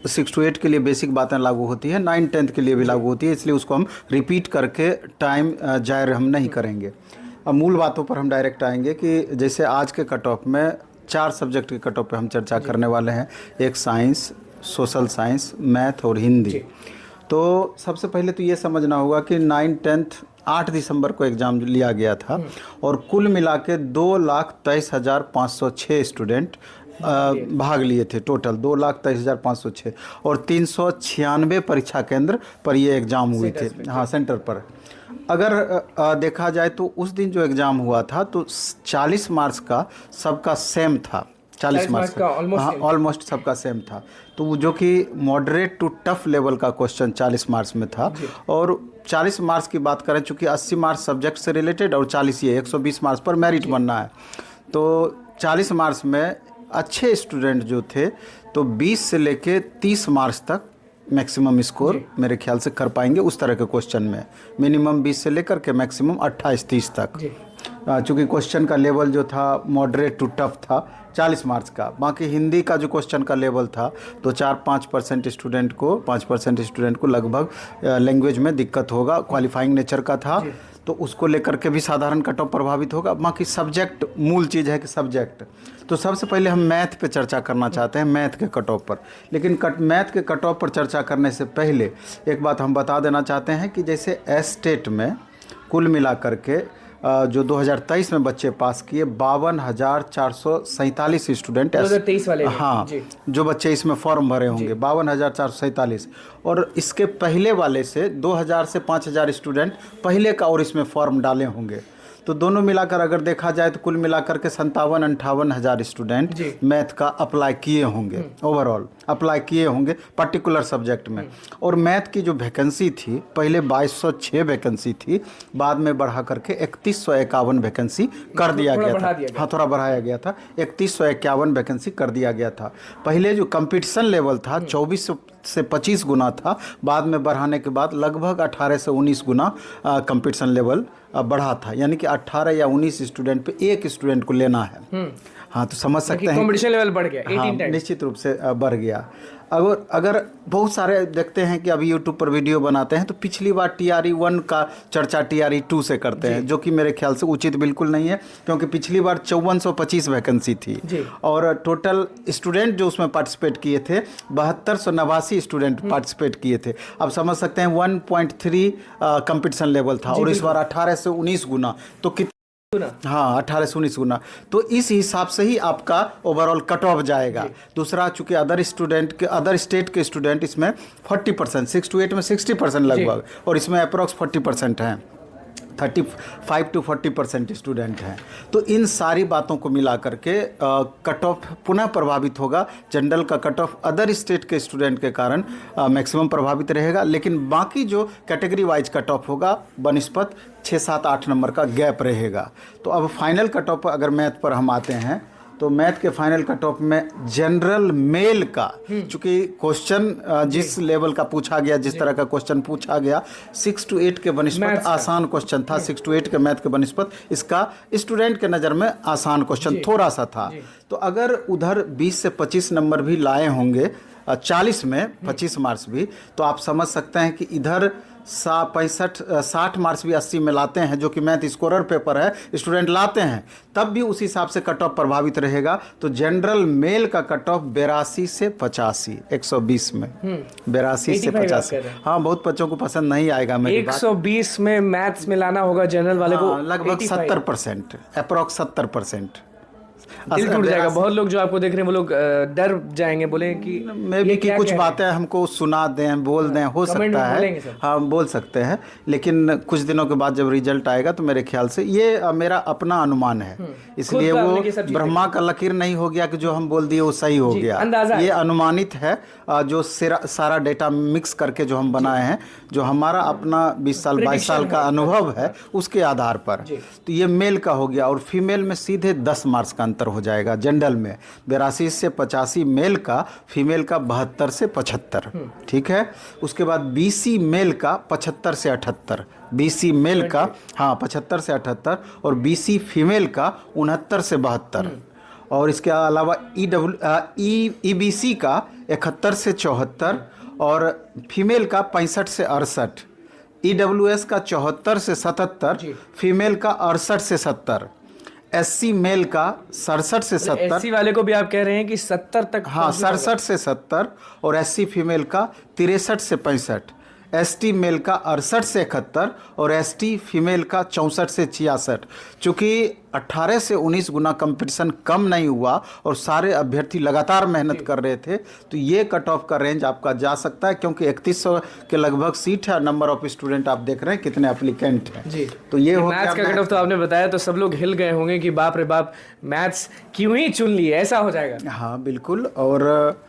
6 to 8 के लिए basic बातें लागू होती है, 9-10 के लिए भी लागू होती है, इसलिए उसको हम रिपीट करके टाइम जाहिर हम नहीं करेंगे। अब मूल बातों पर हम डायरेक्ट आएंगे कि जैसे आज के कट ऑफ में 4 सब्जेक्ट के कट ऑफ पे हम चर्चा करने वाले हैं। एक साइंस, सोशल साइंस, मैथ और हिंदी। तो सबसे पहले तो ये समझना होगा कि 9-10 8 दिसंबर को एग्ज़ाम लिया गया था और कुल मिला के 2,23,506 स्टूडेंट भाग लिए थे। टोटल 2,23,506 और 396 परीक्षा केंद्र पर ये एग्ज़ाम हुए थे। हाँ, सेंटर पर। अगर देखा जाए तो उस दिन जो एग्ज़ाम हुआ था तो 40 मार्क्स का सबका सेम था। 40 मार्क्स का ऑलमोस्ट सबका सेम था। तो वो जो कि मॉडरेट टू टफ लेवल का क्वेश्चन 40 मार्क्स में था। और 40 मार्क्स की बात करें, चूँकि 80 मार्क्स सब्जेक्ट से रिलेटेड और 40 ये 120 मार्क्स पर मेरिट बनना है, तो 40 मार्क्स में अच्छे स्टूडेंट जो थे तो 20 से लेके 30 मार्क्स तक मैक्सिमम स्कोर मेरे ख्याल से कर पाएंगे उस तरह के क्वेश्चन में। मिनिमम 20 से लेकर के मैक्सिमम 28-30 तक। चूँकि क्वेश्चन का लेवल जो था मॉडरेट टू टफ था 40 मार्क्स का। बाकी हिंदी का जो क्वेश्चन का लेवल था तो 4-5% स्टूडेंट को 5% स्टूडेंट को लगभग लैंग्वेज में दिक्कत होगा, क्वालिफाइंग नेचर का था, तो उसको लेकर के भी साधारण कट ऑफ प्रभावित होगा। बाकी सब्जेक्ट मूल चीज़ है कि सब्जेक्ट। तो सबसे पहले हम मैथ पे चर्चा करना चाहते हैं, मैथ के कट ऑफ पर। लेकिन मैथ के कट ऑफ पर चर्चा करने से पहले एक बात हम बता देना चाहते हैं कि जैसे एस्टेट में कुल मिला करके जो 2023 में बच्चे पास किए 52,447 स्टूडेंट 2023 वाले। हाँ, जो बच्चे इसमें फॉर्म भरे होंगे 52,447। और इसके पहले वाले से 2,000 से 5,000 स्टूडेंट पहले का और इसमें फॉर्म डाले होंगे। तो दोनों मिलाकर अगर देखा जाए तो कुल मिलाकर के 57-58 हज़ार स्टूडेंट मैथ का अप्लाई किए होंगे, ओवरऑल अप्लाई किए होंगे पर्टिकुलर सब्जेक्ट में। और मैथ की जो वैकेंसी थी पहले 2206 वैकेंसी थी, बाद में बढ़ा करके 3151 वैकेंसी कर दिया गया था। हाँ, थोड़ा बढ़ाया गया था, 3151 वैकेंसी कर दिया गया था। पहले जो कंपटीशन लेवल था 24 से 25 गुना था, बाद में बढ़ाने के बाद लगभग 18 से 19 गुना कंपटीशन लेवल बढ़ा था। यानी कि 18 या 19 स्टूडेंट पे एक स्टूडेंट को लेना है। हाँ, तो समझ सकते हैं कंपटीशन लेवल बढ़ गया। हाँ, निश्चित रूप से बढ़ गया। अगर बहुत सारे देखते हैं कि अभी यूट्यूब पर वीडियो बनाते हैं तो पिछली बार TRE 1 का चर्चा TRE 2 से करते हैं, जो कि मेरे ख्याल से उचित बिल्कुल नहीं है, क्योंकि पिछली बार 5425 वैकेंसी थी और टोटल स्टूडेंट जो उसमें पार्टिसिपेट किए थे 7289 स्टूडेंट पार्टिसिपेट किए थे। अब समझ सकते हैं 1.3 कंपटीशन लेवल था और इस बार 18 से 19 गुना, तो हाँ 18 से 19 गुना। तो इस हिसाब से ही आपका ओवरऑल कट ऑफ जाएगा। दूसरा, चूंकि अदर स्टेट के स्टूडेंट इसमें 40%, 6 to 8 में 60% लगभग, और इसमें अप्रोक्स 40% हैं, 35 to 40% स्टूडेंट हैं। तो इन सारी बातों को मिला करके कट ऑफ पुनः प्रभावित होगा। जनरल का कट ऑफ अदर स्टेट के स्टूडेंट के कारण मैक्सिमम प्रभावित रहेगा, लेकिन बाकी जो कैटेगरी वाइज कट ऑफ होगा बनिस्पत 6, 7, 8 नंबर का गैप रहेगा। तो अब फाइनल कट ऑफ अगर मैथ पर हम आते हैं तो मैथ के फाइनल कट ऑफ में जनरल मेल का, चूंकि क्वेश्चन जिस लेवल का पूछा गया, जिस तरह का क्वेश्चन पूछा गया 6 to 8 के बनिस्पत आसान क्वेश्चन था। 6 to 8 के मैथ के बनिस्पत इसका स्टूडेंट के नज़र में आसान क्वेश्चन थोड़ा सा था। तो अगर उधर 20 से 25 नंबर भी लाए होंगे 40 में 25 मार्क्स भी, तो आप समझ सकते हैं कि इधर 60 मार्क्स भी 80 में लाते हैं, जो कि मैथ स्कोरर पेपर है, स्टूडेंट लाते हैं, तब भी उस हिसाब से कट ऑफ प्रभावित रहेगा। तो जनरल मेल का कट ऑफ 82 से 85, 120 में 82 से 85। हाँ, बहुत बच्चों को पसंद नहीं आएगा मेरी 120 में मैथ्स में लाना होगा जनरल वाले को। लगभग 70%, अप्रोक्स 70%। दिल टूट जाएगा। बहुत लोग जो आपको देख रहे हैं वो लोग डर जाएंगे, बोले कि मे भी कि कुछ बातें हमको सुना दें, बोल दें, हो सकता है। हाँ, बोल सकते हैं, लेकिन कुछ दिनों के बाद जब रिजल्ट आएगा तो मेरे ख्याल से ये मेरा अपना अनुमान है, इसलिए वो ब्रह्मा का लकीर नहीं हो गया कि जो हम बोल दिए वो सही हो गया। ये अनुमानित है, जो सारा डेटा मिक्स करके जो हम बनाए हैं, जो हमारा अपना 20 साल 22 साल का अनुभव है उसके आधार पर। तो ये मेल का हो गया और फीमेल में सीधे 10 मार्क्स का अंतर हो जाएगा। जनरल में 82 से 85 मेल का, फीमेल का 72 से 75। ठीक है। उसके बाद BC मेल का 75 से 78, BC मेल का 75 से 78 और BC फीमेल का 69 से 72। और इसके अलावा EBC का 71 से 74 और फीमेल का 65 से 68, EWS का 74 से 77, फीमेल का 68 से 70, SC मेल का 67 से 70। SC वाले को भी आप कह रहे हैं कि 70 तक? हाँ, 67 से 70 और SC फीमेल का 63 से 65, ST मेल का 68 से 71 और ST फीमेल का 64 से 66। चूँकि 18 से 19 गुना कंपटीशन कम नहीं हुआ और सारे अभ्यर्थी लगातार मेहनत कर रहे थे, तो ये कट ऑफ का रेंज आपका जा सकता है, क्योंकि 3100 के लगभग सीट है। नंबर ऑफ स्टूडेंट आप देख रहे हैं कितने एप्लीकेंट हैं जी। तो ये हो मैथ्स का कट ऑफ तो आपने बताया तो सब लोग हिल गए होंगे कि बाप रे बाप, मैथ्स क्यों ही चुन लिए, ऐसा हो जाएगा। हाँ बिल्कुल। और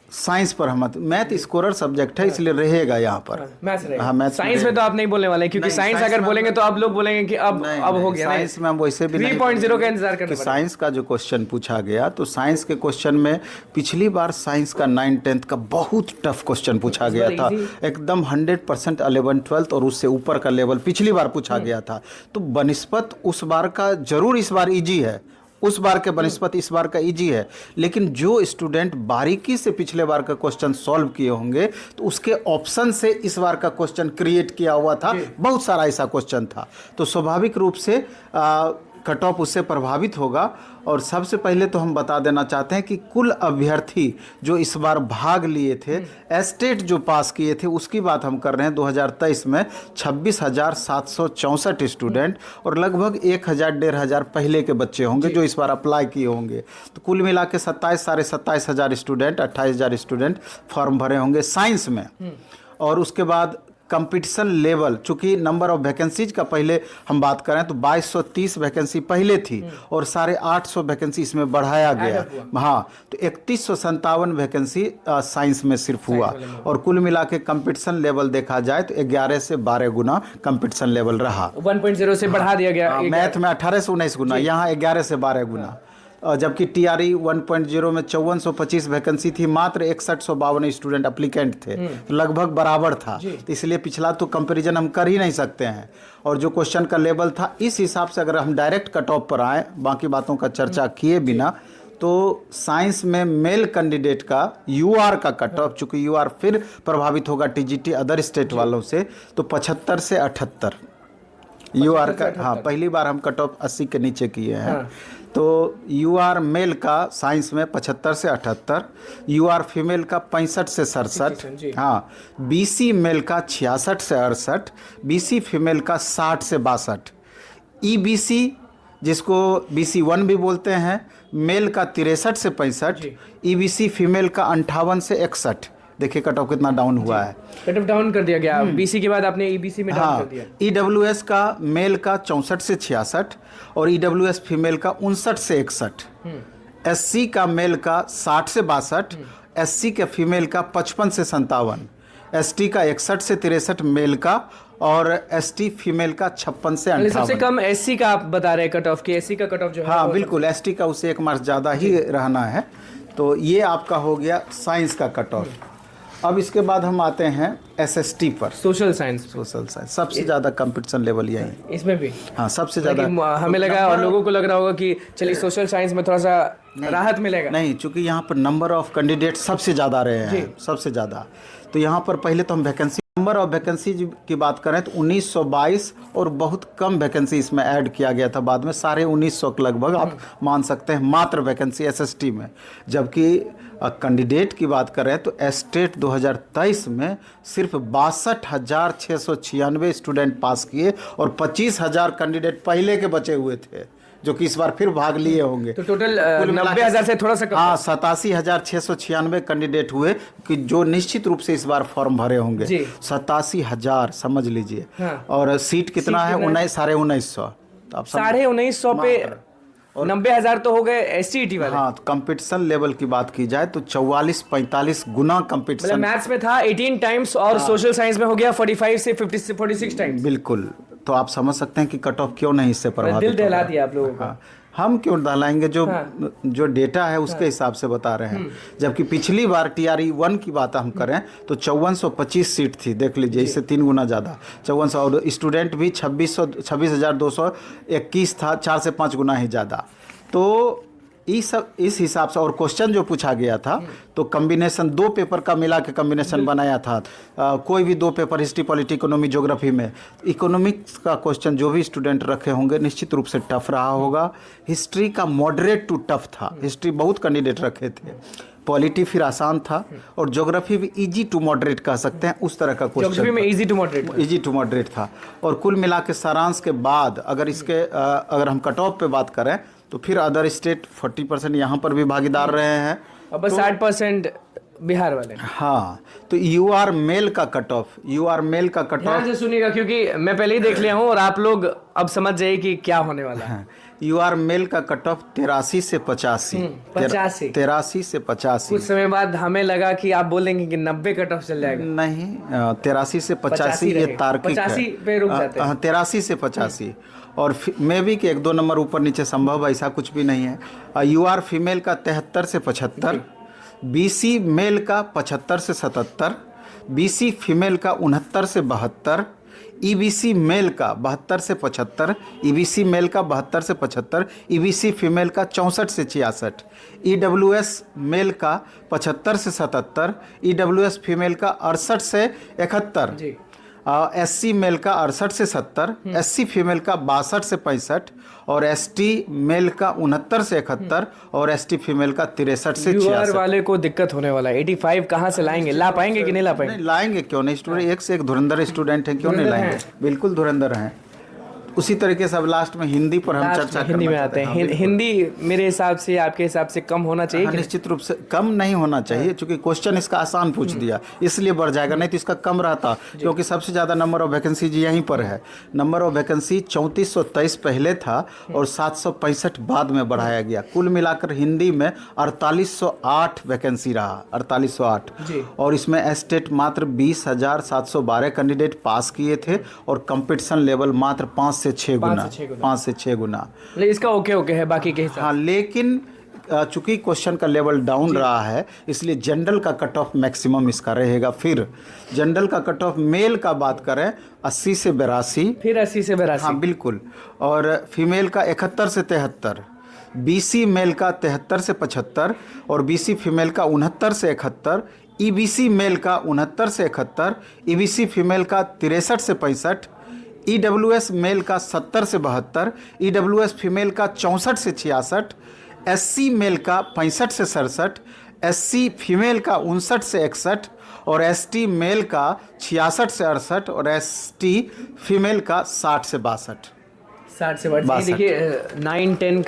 साइंस पर हम मैथ स्कोरर सब्जेक्ट है, इसलिए रहेगा यहाँ पर। मैथ्स रहेगा। हाँ, मैथ्स साइंस में तो आप नहीं बोलने वाले, क्योंकि साइंस अगर बोलेंगे तो आप लोग बोलेंगे कि अब हो गया। साइंस में हम वैसे भी 3.0 का इंतजार करना पड़ेगा। साइंस का जो क्वेश्चन पूछा गया, तो साइंस के क्वेश्चन में पिछली बार साइंस का 9th-10th का बहुत टफ क्वेश्चन पूछा गया था, एकदम 100% 11th-12th और उससे ऊपर का लेवल पिछली बार पूछा गया था। तो बनिस्पत उस बार का जरूर इस बार इजी है, उस बार के बनिस्पत इस बार का इजी है, लेकिन जो स्टूडेंट बारीकी से पिछले बार का क्वेश्चन सॉल्व किए होंगे तो उसके ऑप्शन से इस बार का क्वेश्चन क्रिएट किया हुआ था, बहुत सारा ऐसा क्वेश्चन था, तो स्वाभाविक रूप से कट ऑफ उससे प्रभावित होगा। और सबसे पहले तो हम बता देना चाहते हैं कि कुल अभ्यर्थी जो इस बार भाग लिए थे, स्टेट जो पास किए थे, उसकी बात हम कर रहे हैं 2023 में 26,764 स्टूडेंट और लगभग 1,000-1,500 पहले के बच्चे होंगे जो इस बार अप्लाई किए होंगे। तो कुल मिला के 27,000-27,500 स्टूडेंट, 28,000 स्टूडेंट फॉर्म भरे होंगे साइंस में। और उसके बाद कंपटीशन लेवल, चूंकि नंबर ऑफ वैकेंसीज का पहले हम बात करें तो 2230 वैकेंसी पहले थी और 850 वैकेंसी इसमें बढ़ाया गया। हाँ, तो 3157 वैकेंसी साइंस में सिर्फ हुआ और कुल मिला के कंपटीशन लेवल देखा जाए तो 11 से 12 गुना कंपटीशन लेवल रहा। 1.0 से बढ़ा दिया गया। मैथ में 18 से 19 गुना, यहाँ 11 से 12 गुना। जबकि TRE 1.0 में 5425 वैकेंसी थी, मात्र 6152 स्टूडेंट अप्लीकेंट थे, तो लगभग बराबर था। तो इसलिए पिछला तो कंपैरिजन हम कर ही नहीं सकते हैं। और जो क्वेश्चन का लेवल था, इस हिसाब से अगर हम डायरेक्ट कट ऑफ पर आए बाकी बातों का चर्चा किए बिना, तो साइंस में मेल कैंडिडेट का UR का कट ऑफ, चूँकि UR फिर प्रभावित होगा TGT अदर स्टेट वालों से, तो 75 से 78 UR का। हाँ, पहली बार हम कट ऑफ 80 के नीचे किए हैं। तो UR मेल का साइंस में 75 से 78, UR फीमेल का 65 से 67, हाँ, BC मेल का 66 से 68, BC फीमेल का 60 से 62, EBC जिसको BC1 भी बोलते हैं, मेल का 63 से 65, EBC फीमेल का 58 से 61। देखिए कट ऑफ कितना डाउन हुआ है। कट ऑफ डाउन कर दिया गया। BC के बाद आपने EBC में डाउन कर दिया। EWS का मेल का 64 से 66 और EWS फीमेल का 59 से 61, SC का मेल का 60 से 62, SC के फीमेल का 55 से 57, ST का 61 से 63 मेल का और ST फीमेल का 56 से 58। सबसे कम SC का आप बता रहे हैं कट ऑफ की, SC का कट ऑफ जो है। हाँ बिल्कुल, ST का उससे 1 मार्क्स ज़्यादा ही रहना है। तो ये आपका हो गया साइंस का कट ऑफ। अब इसके बाद हम आते हैं SST पर, सोशल साइंस। सबसे ज़्यादा कंपटीशन लेवल यही इसमें भी। हाँ, सबसे ज़्यादा हमें लगा और लोगों को लग रहा होगा कि चलिए सोशल साइंस में थोड़ा सा राहत मिलेगा। नहीं, चूंकि यहाँ पर नंबर ऑफ कैंडिडेट सबसे ज़्यादा रहे हैं, सबसे ज़्यादा। तो यहाँ पर पहले तो हम वैकेंसी, नंबर ऑफ वैकेंसी की बात करें तो 1922 और बहुत कम वैकेंसी इसमें ऐड किया गया था बाद में, 1950 के लगभग आप मान सकते हैं मात्र वैकेंसी SST में। जबकि कैंडिडेट की बात करें तो स्टेट 2023 में सिर्फ 62,696 स्टूडेंट पास किए और 25,000 कैंडिडेट पहले के बचे हुए थे जो कि इस बार फिर भाग लिए होंगे। तो टोटल 90,000 से थोड़ा सा कम। हाँ, 87,696 कैंडिडेट हुए कि जो निश्चित रूप से इस बार फॉर्म भरे होंगे। 87,000 समझ लीजिए। हाँ। और सीट कितना है? 19,950। 1950 पे 90,000 तो हो गए SCET वाले। हाँ, तो कंपटीशन लेवल की बात की जाए तो 44-45 गुना कंपटीशन। मतलब मैथ्स में था 18 टाइम्स और सोशल साइंस में हो गया 45 से 46 टाइम्स। बिल्कुल, तो आप समझ सकते हैं कि कट ऑफ क्यों नहीं इससे प्रभावित। दिल दहला दिया आप लोगों का। हम क्यों दहलाएंगे, जो डेटा है उसके हिसाब से बता रहे हैं। जबकि पिछली बार TRE 1 की बात हम करें तो 5425 सीट थी, देख लीजिए, इससे 3 गुना ज़्यादा 5400, और स्टूडेंट भी 26,221 था, 4 से 5 गुना ही ज़्यादा। तो इस हिसाब से, और क्वेश्चन जो पूछा गया था तो कॉम्बिनेशन 2 पेपर का मिला के कॉम्बिनेशन बनाया था। कोई भी 2 paper history, polity, economy, geography में इकोनॉमिक्स का क्वेश्चन जो भी स्टूडेंट रखे होंगे निश्चित रूप से टफ रहा होगा। हिस्ट्री का मॉडरेट टू टफ था, हिस्ट्री बहुत कैंडिडेट रखे थे, पॉलिटी फिर आसान था, और ज्योग्राफी भी इजी टू मॉडरेट कह सकते हैं, उस तरह का क्वेश्चन ज्योग्राफी में इजी टू मॉडरेट था। और कुल मिला के सारांश के बाद अगर इसके अगर हम कट ऑफ पे बात करें तो फिर अदर स्टेट 40% यहाँ पर भी भागीदार रहे हैं, और बस 60% बिहार वाले। हाँ, तो UR मेल का कट ऑफ, ध्यान से सुनिएगा क्योंकि मैं पहले ही देख लिया हूँ और आप लोग अब समझ जाइए कि क्या होने वाला है। UR मेल का कट ऑफ 83 से 85। 83 से 85। कुछ समय बाद हमें लगा कि आप बोलेंगे कि 90 कट ऑफ चल जाएगा। नहीं, 83 से 85 ये तार्किक है। 85 पे रुक जाते हैं। 83 से 85, और मे भी कि 1-2 नंबर ऊपर नीचे संभव, ऐसा कुछ भी नहीं है। UR फीमेल का 73 से 75, BC मेल का 75 से 77, BC फीमेल का 69 से 72, EBC मेल का 72 से 75, EBC मेल का 72 से 75, EBC फीमेल का 64 से 66, EWS मेल का 75 से 77, EWS फीमेल का 68 से 71, SC मेल का 68 से 70, SC फीमेल का 62 से 65, और ST मेल का 69 से 71, और ST फीमेल का 63 से 66। वाले को दिक्कत होने वाला है। 85 कहाँ से लाएंगे? ला पाएंगे कि नहीं ला पाएंगे? नहीं लाएंगे, क्यों नहीं, स्टूडेंट एक से एक धुरंधर स्टूडेंट हैं, क्यों नहीं लाएंगे, बिल्कुल धुरंधर हैं। उसी तरीके से अब लास्ट में हिंदी पर हम चर्चा हिंदी में आते हैं। हिंदी मेरे हिसाब से, आपके हिसाब से कम होना चाहिए? निश्चित रूप से कम नहीं होना चाहिए, क्योंकि क्वेश्चन इसका आसान पूछ दिया इसलिए बढ़ जाएगा, नहीं तो इसका कम रहता, क्योंकि सबसे ज़्यादा नंबर ऑफ वैकेंसी यहीं पर है। नंबर ऑफ वैकेंसी 3423 पहले था और 765 बाद में बढ़ाया गया। कुल मिलाकर हिंदी में 4808 वैकेंसी रहा, 4808, और इसमें एस्टेट मात्र 20,712 कैंडिडेट पास किए थे, और कंपटीशन लेवल मात्र 5 से 6 गुना। इसका ओके है बाकी के हिसाब। हाँ, लेकिन चूंकि क्वेश्चन का लेवल डाउन रहा है, इसलिए जनरल का कट ऑफ मैक्सिमम इसका रहेगा। फिर जनरल का कट ऑफ मेल का बात करें 80 से 82, फिर 80 से 82, हाँ बिल्कुल, और फीमेल का 71 से 73, BC मेल का 73 से 75, और BC फीमेल का 69 से 71, EBC मेल का 69 से 71, EBC फीमेल का 63 से 65, EWS मेल का 70 से 72, EWS फीमेल का 64 से 66, SC मेल का 65 से 67, SC फीमेल का 59 से 61, और ST मेल का 66 से 68, और ST फीमेल का 60 से 62। 60 से 62। देखिए 9-10